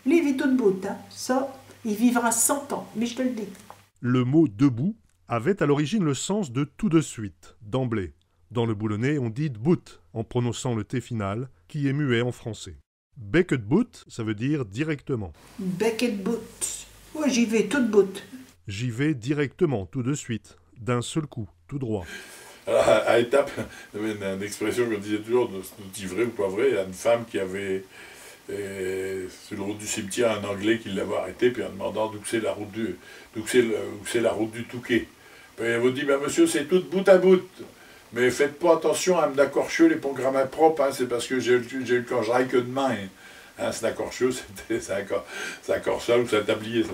Lui, il vit toute bout, hein. Ça, il vivra 100 ans, mais je te le dis. Le mot debout avait à l'origine le sens de tout de suite, d'emblée. Dans le boulonnais, on dit dbout en prononçant le T final, qui est muet en français. Bec dbout, ça veut dire directement. Bec et de bout. Ouais, j'y vais toute bout. J'y vais directement, tout de suite, d'un seul coup, tout droit. Alors, à Étaples, il y avait une expression qu'on disait toujours, dit vrai ou pas vrai, il y a une femme qui avait, sur le route du cimetière, un Anglais qui l'avait arrêté, puis en demandant d'où c'est la route du Touquet. Puis elle vous dit, ben, monsieur, c'est tout bout à bout. Mais faites pas attention à me d'accorcheux les ponts grammaires propres, hein, c'est parce que j'ai eu quand je raille que de main. Hein, c'est d'accorcheux, c'est un corsal ou c'est un tablier.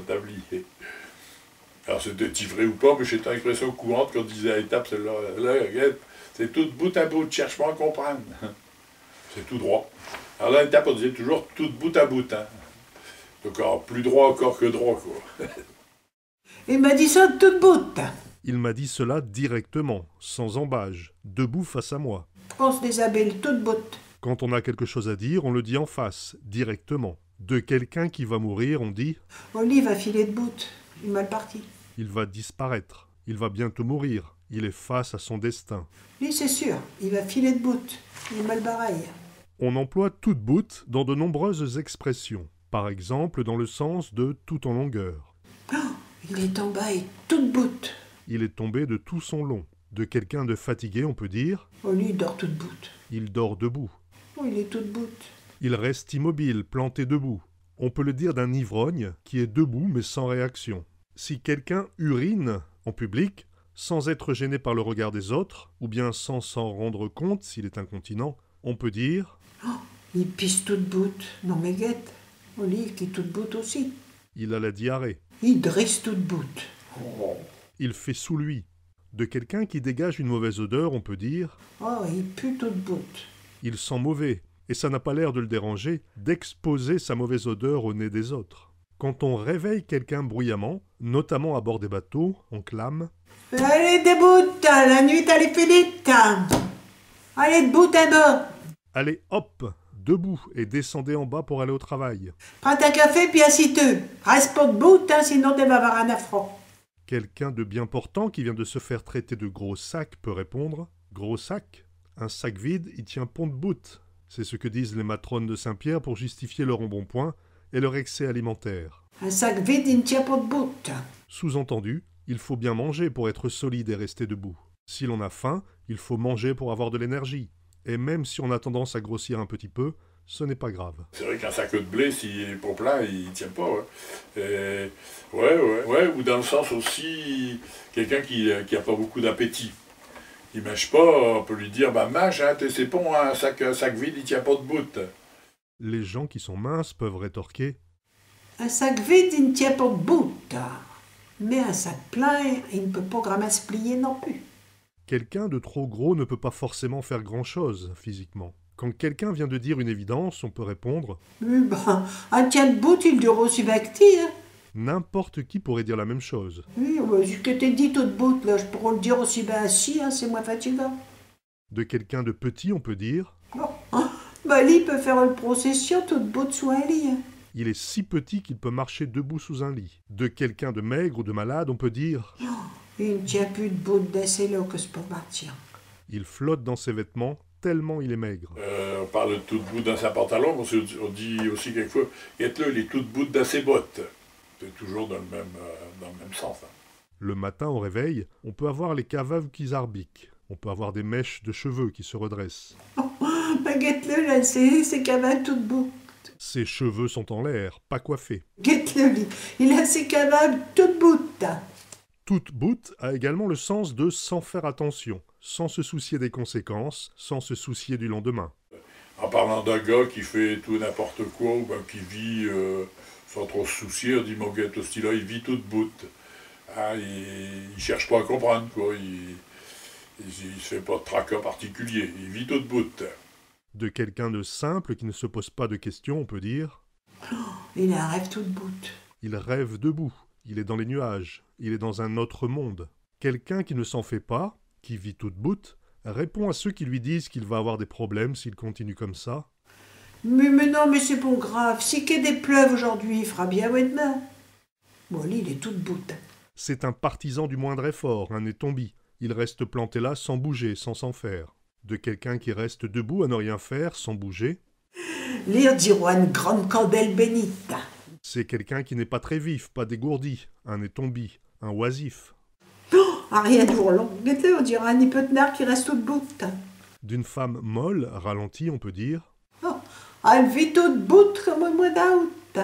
Alors c'était vrai ou pas, mais c'était une expression courante qu'on disait à Étaples, celle-là, regarde, c'est tout bout à bout, cherche pas à comprendre. C'est tout droit. Alors là, à Étaples, on disait toujours tout bout à bout. Hein. Donc alors, plus droit encore que droit, quoi. Il m'a dit ça toute bout. Il m'a dit cela directement, sans embâge, debout face à moi. On se déshabille toute bout. Quand on a quelque chose à dire, on le dit en face, directement. De quelqu'un qui va mourir, on dit Oli va filer de bout. Il est mal parti. « il va disparaître, il va bientôt mourir, il est face à son destin ». Lui, c'est sûr, il va filer de bout. Il est mal barré. On emploie toute bout dans de nombreuses expressions, par exemple dans le sens de tout en longueur. Il est en bas et toute bout. Il est tombé de tout son long. De quelqu'un de fatigué, on peut dire Oh, lui, il dort toute bout. il dort debout. Oh, il est toute bout. Il reste immobile, planté debout. On peut le dire d'un ivrogne qui est debout mais sans réaction. Si quelqu'un urine en public, sans être gêné par le regard des autres, ou bien sans s'en rendre compte s'il est incontinent, on peut dire Il pisse toute bout. Non, mais guette. Oli qui est toute bout aussi. il a la diarrhée. Il dresse toute bout. Il fait sous lui. De quelqu'un qui dégage une mauvaise odeur, on peut dire Oh, il pue toute bout. il sent mauvais, et ça n'a pas l'air de le déranger d'exposer sa mauvaise odeur au nez des autres. Quand on réveille quelqu'un bruyamment, notamment à bord des bateaux, on clame Allez, debout, la nuit, elle est finie. Allez, debout à bas. « Allez, hop, debout et descendez en bas pour aller au travail. Prends un café, puis assis-toi. Reste pas debout, sinon tu vas avoir un affront. » Quelqu'un de bien portant qui vient de se faire traiter de gros sac peut répondre « Gros sac ? Un sac vide, il tient pont de bout. » C'est ce que disent les matrones de Saint-Pierre pour justifier leur embonpoint et leur excès alimentaire. Un sac vide, il ne tient pas debout. Sous-entendu, il faut bien manger pour être solide et rester debout. Si l'on a faim, il faut manger pour avoir de l'énergie. Et même si on a tendance à grossir un petit peu, ce n'est pas grave. C'est vrai qu'un sac de blé, s'il est pas plein, il tient pas. Ouais. Ou dans le sens aussi, quelqu'un qui a pas beaucoup d'appétit. Il mâche pas, on peut lui dire, bah mâche, hein, c'est bon, un sac vide, il tient pas debout. Les gens qui sont minces peuvent rétorquer Un sac vide, il ne tient pas debout. Mais un sac plein, il ne peut pas vraiment se plier non plus. quelqu'un de trop gros ne peut pas forcément faire grand-chose physiquement. Quand quelqu'un vient de dire une évidence, on peut répondre Oui, ben, un tient debout, il dure aussi bacti. Hein. n'importe qui pourrait dire la même chose. Oui, ce que t'es dit tout debout, là, je pourrais le dire aussi bien assis, hein, c'est moins fatigant. De quelqu'un de petit, on peut dire Oh, hein, bah, lui, il peut faire une procession tout debout sous un lit. Hein. il est si petit qu'il peut marcher debout sous un lit. De quelqu'un de maigre ou de malade, on peut dire Il ne tient plus debout d'assez là que c'est pour partir. il flotte dans ses vêtements tellement il est maigre. On parle de tout debout dans sa pantalon, on dit aussi quelquefois, Guette-le, il est tout debout dans ses bottes. C'est toujours dans le même sens. Hein. Le matin au réveil, on peut avoir les cavaves qui zarbiquent. On peut avoir des mèches de cheveux qui se redressent. Bah, guette-le, là, c'est cavales tout debout. Ses cheveux sont en l'air, pas coiffés. Guette-le, lui, il a ses cavales tout debout. Toute bout a également le sens de sans faire attention, sans se soucier des conséquences, sans se soucier du lendemain. En parlant d'un gars qui fait tout n'importe quoi, ou ben, qui vit sans trop se soucier, on dit, mon gars, ce là il vit tout bout. Hein, il cherche pas à comprendre, quoi. Il se fait pas de tracas particulier, il vit tout bout. De quelqu'un de simple qui ne se pose pas de questions, on peut dire Il a un rêve tout debout. il rêve debout, il est dans les nuages, il est dans un autre monde. Quelqu'un qui ne s'en fait pas, qui vit toute bout, répond à ceux qui lui disent qu'il va avoir des problèmes s'il continue comme ça. Mais non, mais c'est pas grave. Si qu'il y a des pleuves aujourd'hui, il fera bien ouais demain. Bon, lui, il est tout debout. C'est un partisan du moindre effort, un étombi. Il reste planté là sans bouger, sans s'en faire. De quelqu'un qui reste debout à ne rien faire, sans bouger, Lire diront une grande candelle bénite. c'est quelqu'un qui n'est pas très vif, pas dégourdi, un étombi, un oisif. Ah, rien de jour long. Guettez, on dirait un hypothenard qui reste tout debout. D'une femme molle, ralentie, on peut dire. Oh, elle vit tout debout comme au mois d'août.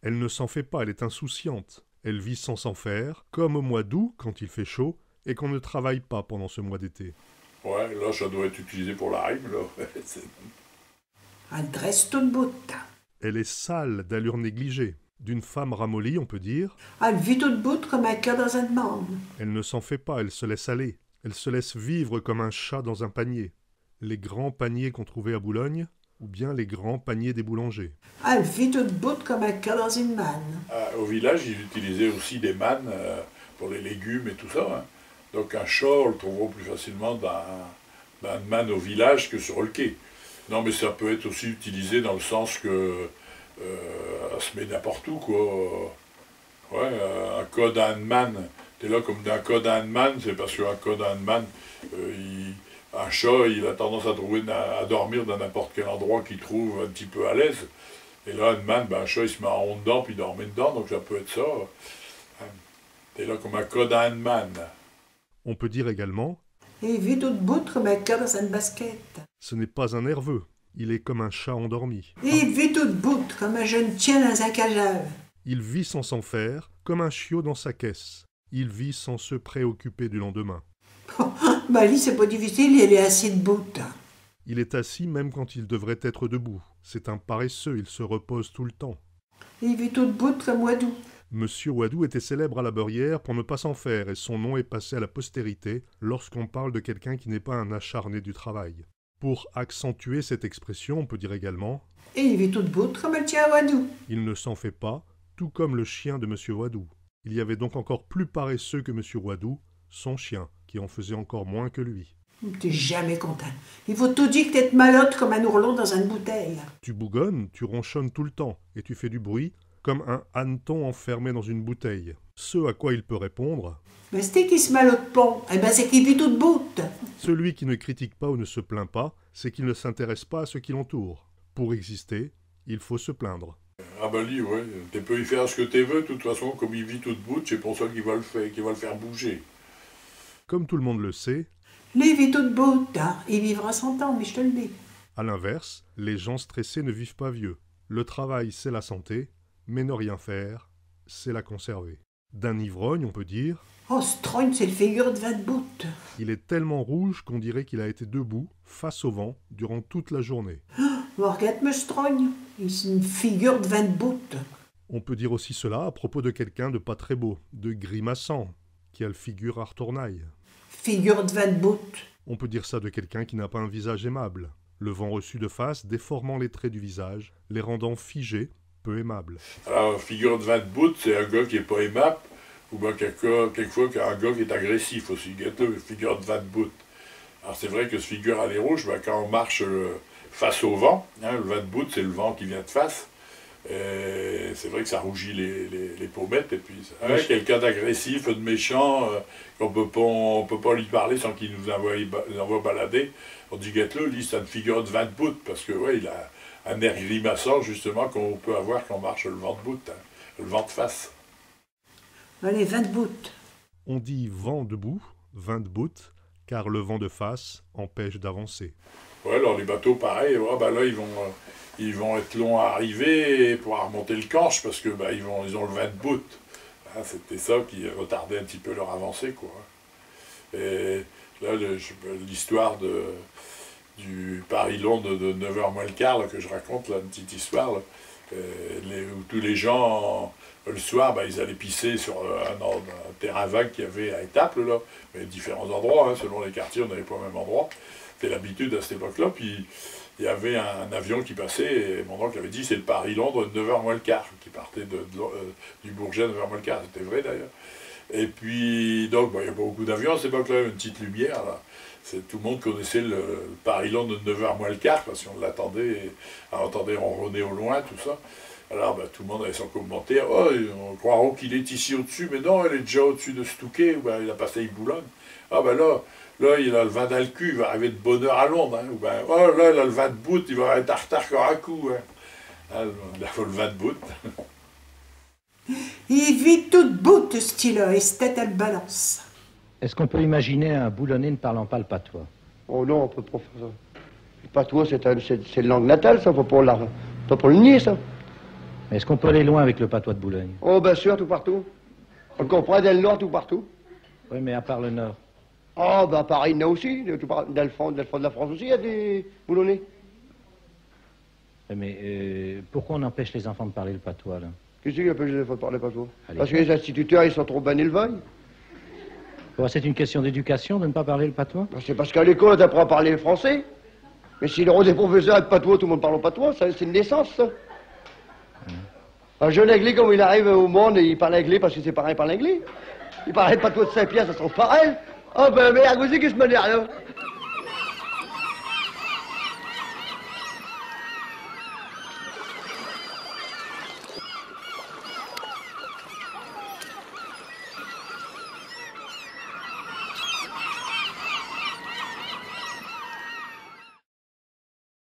Elle ne s'en fait pas, elle est insouciante. Elle vit sans s'en faire, comme au mois d'août, quand il fait chaud, et qu'on ne travaille pas pendant ce mois d'été. Ouais, là, ça doit être utilisé pour la rime, là. Elle dresse tout debout. Elle est sale, d'allure négligée. D'une femme ramollie, on peut dire. Elle vit tout debout comme un cœur dans un demande. Elle ne s'en fait pas, elle se laisse aller. Elle se laisse vivre comme un chat dans un panier. Les grands paniers qu'on trouvait à Boulogne, ou bien les grands paniers des boulangers. Elle vit tout debout comme un cœur dans une manne. Au village, ils utilisaient aussi des mannes pour les légumes et tout ça. Hein. Donc un chat, on le trouvera plus facilement dans une manne au village que sur le quai. Non, mais ça peut être aussi utilisé dans le sens que elle se met n'importe où, quoi. Ouais, un code Handman. T'es là comme d'un code Handman, c'est parce qu'un code Handman, un chat, il a tendance à dormir dans n'importe quel endroit qu'il trouve un petit peu à l'aise. Et là, Handman, ben, un chat, il se met en rond dedans, puis il dormait dedans, donc ça peut être ça. T'es là comme un code Handman. On peut dire également. Et il vit tout debout comme un cœur dans une basket. Ce n'est pas un nerveux, il est comme un chat endormi. Et il vit tout debout comme un jeune tien dans un cajave. Il vit sans s'en faire, comme un chiot dans sa caisse. Il vit sans se préoccuper du lendemain. Bah lui, c'est pas difficile, il est assis debout. Il est assis même quand il devrait être debout. C'est un paresseux, il se repose tout le temps. Et il vit tout debout comme Wadou. Monsieur Wadou était célèbre à la Beurrière pour ne pas s'en faire, et son nom est passé à la postérité lorsqu'on parle de quelqu'un qui n'est pas un acharné du travail. Pour accentuer cette expression, on peut dire également Et il vit tout debout comme le tien à Wadou. il ne s'en fait pas, tout comme le chien de Monsieur Wadou. Il y avait donc encore plus paresseux que Monsieur Wadou, son chien, qui en faisait encore moins que lui. T'es jamais content. Il faut tout dire que t'es malotte comme un ourlon dans une bouteille. Tu bougonnes, tu ronchonnes tout le temps, et tu fais du bruit, comme un hanneton enfermé dans une bouteille. Ce à quoi il peut répondre Mais c'est qui se malotte pas. Eh ben c'est qu'il vit tout debout. celui qui ne critique pas ou ne se plaint pas, c'est qu'il ne s'intéresse pas à ce qui l'entoure. Pour exister, il faut se plaindre. Ah bah lui, ouais, tu peux y faire ce que tu veux, de toute façon, comme il vit tout debout, c'est pour ça qu'il va le faire bouger. Comme tout le monde le sait, Lui, il vit tout debout. Il vivra 100 ans, mais je te le dis. à l'inverse, les gens stressés ne vivent pas vieux. Le travail, c'est la santé, mais ne rien faire, c'est la conserver. D'un ivrogne, on peut dire, Oh, Strogne, c'est le figure de 20 bouts. il est tellement rouge qu'on dirait qu'il a été debout, face au vent, durant toute la journée. Regarde-moi Strogne. C'est une figure de 20 bouts. On peut dire aussi cela à propos de quelqu'un de pas très beau, de grimaçant, qui a le figure à retournaille. Figure de 20 bouts. On peut dire ça de quelqu'un qui n'a pas un visage aimable, le vent reçu de face déformant les traits du visage, les rendant figés, peu aimables. Alors, figure de 20 bouts, c'est un gars qui est pas aimable, ou bien quelquefois un gars qui est agressif aussi. Gâteau, figure de 20 bouts. Alors c'est vrai que ce figure à les rouges, ben, quand on marche face au vent, hein, le 20 bouts, c'est le vent qui vient de face. C'est vrai que ça rougit les pommettes, et puis quelqu'un d'agressif, de méchant, qu'on peut pas lui parler sans qu'il nous envoie balader. On dit Guette-le, lui, c'est une figure de 20 bouts, parce que ouais, il a un air grimaçant justement qu'on peut avoir quand on marche le vent de bout, hein, le vent de face. Allez, 20 bouts. On dit vent debout, 20 bouts, car le vent de face empêche d'avancer. Ouais, alors les bateaux, pareil, ouais, bah là, ils vont être longs à arriver pour remonter le Canche, parce que bah, ils ont le 20 bouts. Hein, c'était ça qui retardait un petit peu leur avancée, quoi. Et là, l'histoire du Paris-Londres de 9h moins le quart, là, que je raconte, là, une petite histoire, là, où tous les gens, le soir, bah, ils allaient pisser sur un terrain vague qu'il y avait à Étaples, là, mais différents endroits, hein, selon les quartiers, on n'avait pas au même endroit. C'était l'habitude à cette époque-là, puis il y avait un avion qui passait, et mon oncle avait dit c'est le Paris-Londres de 9h moins le quart, qui partait du Bourget à 9h moins le quart, c'était vrai d'ailleurs. Et puis, donc, bah, il n'y a pas beaucoup d'avions à cette époque-là, une petite lumière, là. tout le monde connaissait le Paris-Londres de 9h moins le quart, parce qu'on l'attendait, on entendait ronronner au loin, tout ça. Alors tout le monde avait son commentaire, oh, on croira qu'il est ici au-dessus, mais non, il est déjà au-dessus de Stouquet, ou ben, il a passé à Boulogne. Ah ben là, il a le vin d'Alcu, il va arriver de bonne heure à Londres, hein. Ou ben, oh là, il a le vin de Bout, il va être en retard encore un coup. Hein. Ah, il a le vin de Bout. Il vit toute bout, ce style-là, et c'était elle balance. Est-ce qu'on peut imaginer un Boulonnais ne parlant pas le patois? Oh non, on peut pas faire ça. Le patois, c'est une langue natale, ça, faut pas le nier, ça. Est-ce qu'on peut aller loin avec le patois de Boulogne? Oh, bien sûr, tout partout. On le comprend dès le nord, tout partout. Oui, mais à part le nord. Oh, ben pareil, il y en a aussi. Dans le fond de la France aussi, il y a des Boulonnais. Oui, mais pourquoi on empêche les enfants de parler le patois, là? Qu'est-ce qui empêche les enfants de parler patois? Allez. Parce que les instituteurs, ils sont trop bien élevés. Bon, c'est une question d'éducation de ne pas parler le patois? Ben, c'est parce qu'à l'école, on t'apprend à parler français. Mais si le des professeurs de patois, tout le monde parle au patois, c'est une naissance, ça. Un jeune anglais, comme il arrive au monde, il parle anglais parce que ses parents parlent anglais. Il parle le patois de Saint-Pierre, ça se trouve pareil. Ah ben, mais à cause qui se menait là.